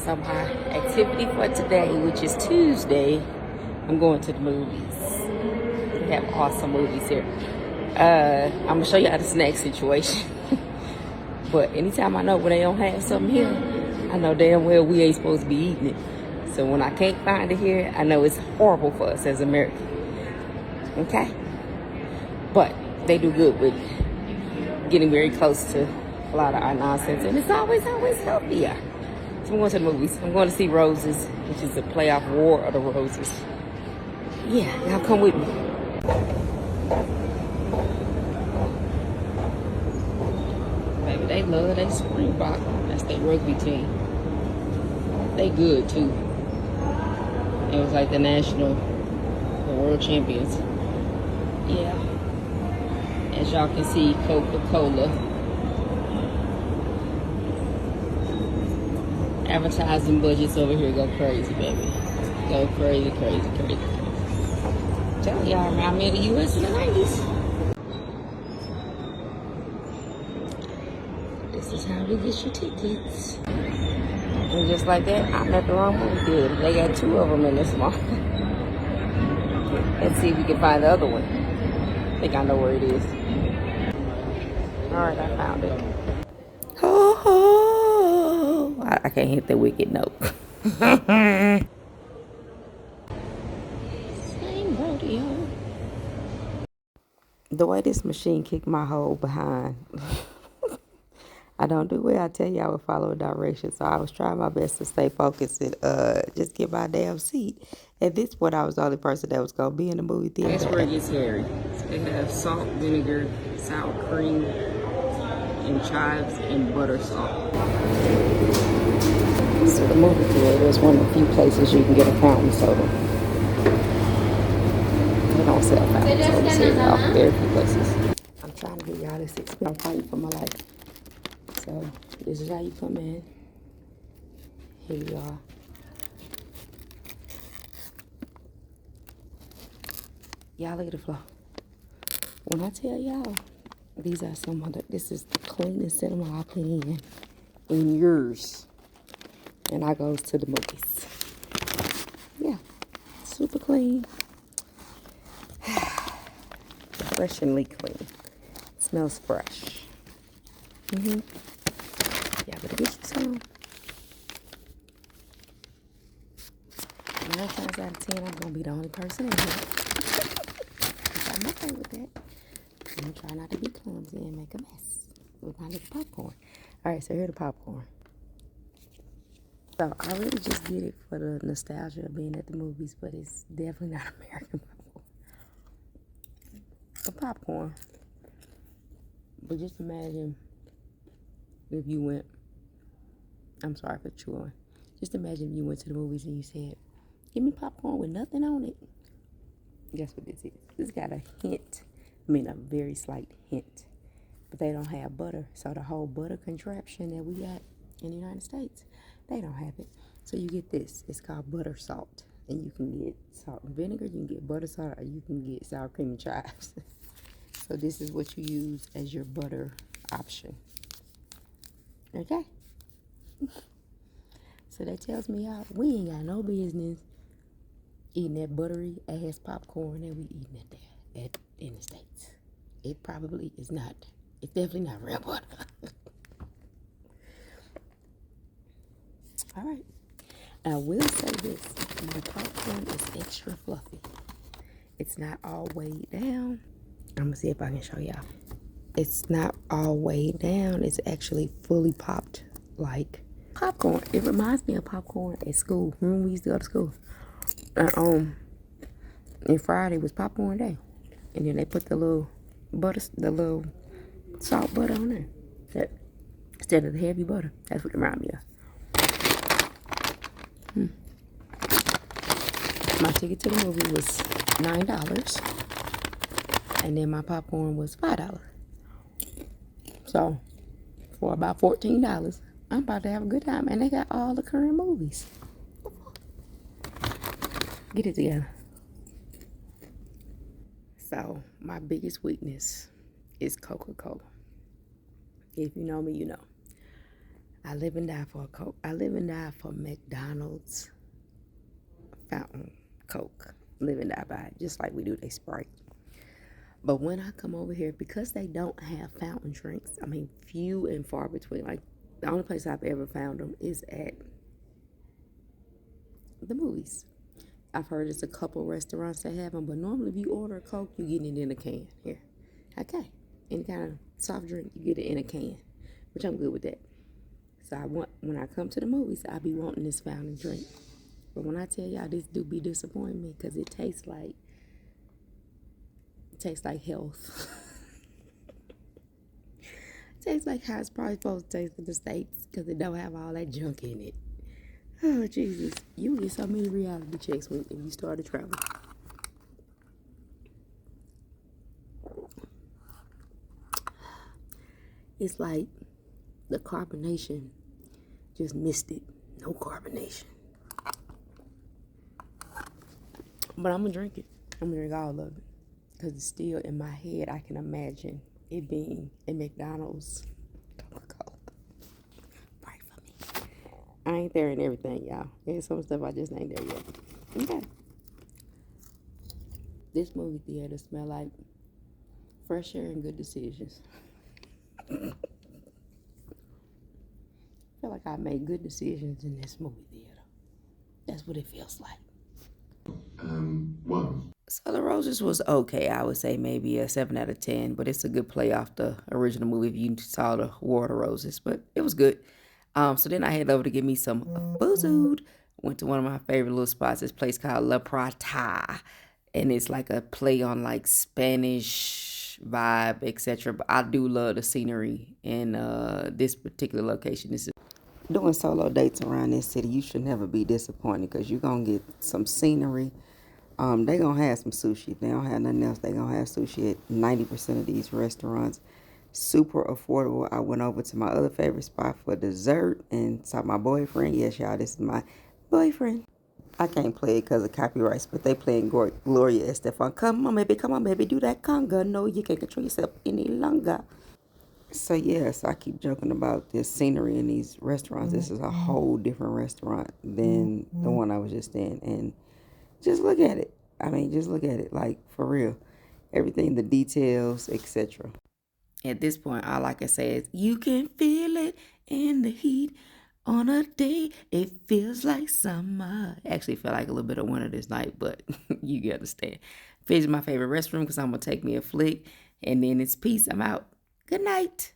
So my activity for today, which is Tuesday, I'm going to the movies. They have awesome movies here. I'm gonna show you how the snack situation. But anytime I know when they don't have something here, I know damn well we ain't supposed to be eating it. So when I can't find it here, I know it's horrible for us as Americans. Okay? But they do good with getting very close to a lot of our nonsense, and it's always healthier. So I'm going to the movies. I'm going to see Roses, which is the playoff War of the Roses. Yeah, y'all come with me. Baby, they love their Springbok. That's their rugby team. They good too. It was like the world champions. Yeah. As y'all can see, Coca-Cola. Advertising budgets over here go crazy, baby. Go crazy, crazy, crazy. Tell y'all, around me in the U.S. in the 90s. This is how we get your tickets. And just like that, I'm at the wrong movie theater. They got two of them in this one. Let's see if we can find the other one. I think I know where it is. Alright, I found it. Ho ho! I can't hit the wicked note. Same rodeo. The way this machine kicked my whole behind. I don't do well. I tell you I would follow directions. So I was trying my best to stay focused and just get my damn seat. At this point, I was the only person that was going to be in the movie theater. That's where it gets hairy. They have salt, vinegar, sour cream, and chives, and butter salt. So the movie theater is one of the few places you can get a fountain soda. They don't sell fountain sodas here, y'all. Very few places. I'm trying to get y'all this experience. I'm fighting for my life. So this is how you come in. Here you are. Y'all look at the floor. When I tell y'all, these are some of this is the cleanest cinema I've been in years. And I goes to the movies. Yeah, super clean. Refreshingly clean. Smells fresh. Yeah, but get you some. 9 times out of 10, I'm gonna be the only person in here. I'm okay with that. I'm gonna try not to be clumsy and make a mess with my little popcorn. Alright, so here's the popcorn. So I really just get it for the nostalgia of being at the movies, but it's definitely not American popcorn. The popcorn. But just imagine if you went, I'm sorry for chewing. Just imagine if you went to the movies and you said, give me popcorn with nothing on it. Guess what this is? This got a hint. I mean, a very slight hint. But they don't have butter. So the whole butter contraption that we got in the United States, they don't have it. So you get this. It's called butter salt. And you can get salt and vinegar. You can get butter salt, or you can get sour cream and chives. So this is what you use as your butter option. Okay? So that tells me y'all, we ain't got no business eating that buttery ass popcorn that we eating in the States. It probably is not. It's definitely not real butter. All right. I will say this. My popcorn is extra fluffy. It's not all weighed down. I'm going to see if I can show y'all. It's not all weighed down. It's actually fully popped like popcorn. It reminds me of popcorn at school. When we used to go to school. And Friday was popcorn day. And then they put the little butter, the little salt butter on there. That, instead of the heavy butter. That's what it reminds me of. My ticket to the movie was $9. And then my popcorn was $5. So, for about $14, I'm about to have a good time. And they got all the current movies. Get it together. So, my biggest weakness is Coca-Cola. If you know me, you know. I live and die for a Coke. I live and die for McDonald's fountain Coke. Live and die by it, just like we do they Sprite. But when I come over here, because they don't have fountain drinks, I mean, few and far between. Like, the only place I've ever found them is at the movies. I've heard it's a couple restaurants that have them, but normally if you order a Coke, you get it in a can. Here, okay. Any kind of soft drink, you get it in a can, which I'm good with that. So when I come to the movies, I be wanting this fountain drink. But when I tell y'all this do be disappointing me, because it tastes like health. It tastes like how it's probably supposed to taste in the States, because it don't have all that junk in it. Oh, Jesus. You get so many reality checks if you start to travel. It's like the carbonation just missed it. No carbonation. But I'm going to drink it. I'm going to drink all of it. Because it's still in my head. I can imagine it being a McDonald's Coca-Cola. Pray for me. I ain't there in everything, y'all. There's some stuff I just ain't there yet. Okay. This movie theater smell like fresh air and good decisions. I feel like I made good decisions in this movie theater. That's what it feels like. So The Roses was okay. I would say maybe a 7 out of 10, but it's a good play off the original movie if you saw the War of the Roses, but it was good. So then I headed over to get me some food. Went to one of my favorite little spots, this place called La Prata, and it's like a play on like Spanish vibe, etc. But I do love the scenery in this particular location. This is doing solo dates around this city. You should never be disappointed because you're gonna get some scenery. They gonna have some sushi. If they don't have nothing else, they gonna have sushi at 90% of these restaurants. Super affordable. I went over to my other favorite spot for dessert and saw my boyfriend. Yes, y'all, this is my boyfriend. I can't play it because of copyrights, but they playing Gloria Estefan. Come on, baby, do that conga. No, you can't control yourself any longer. So, yes, I keep joking about this scenery in these restaurants. This is a whole different restaurant than the one I was just in. And just look at it. I mean, just look at it, like, for real. Everything, the details, etc. At this point, all I can say is, you can feel it in the heat. On a day, it feels like summer. Actually, it felt like a little bit of winter this night, but you understand. Finish my favorite restroom because I'm going to take me a flick. And then it's peace. I'm out. Good night.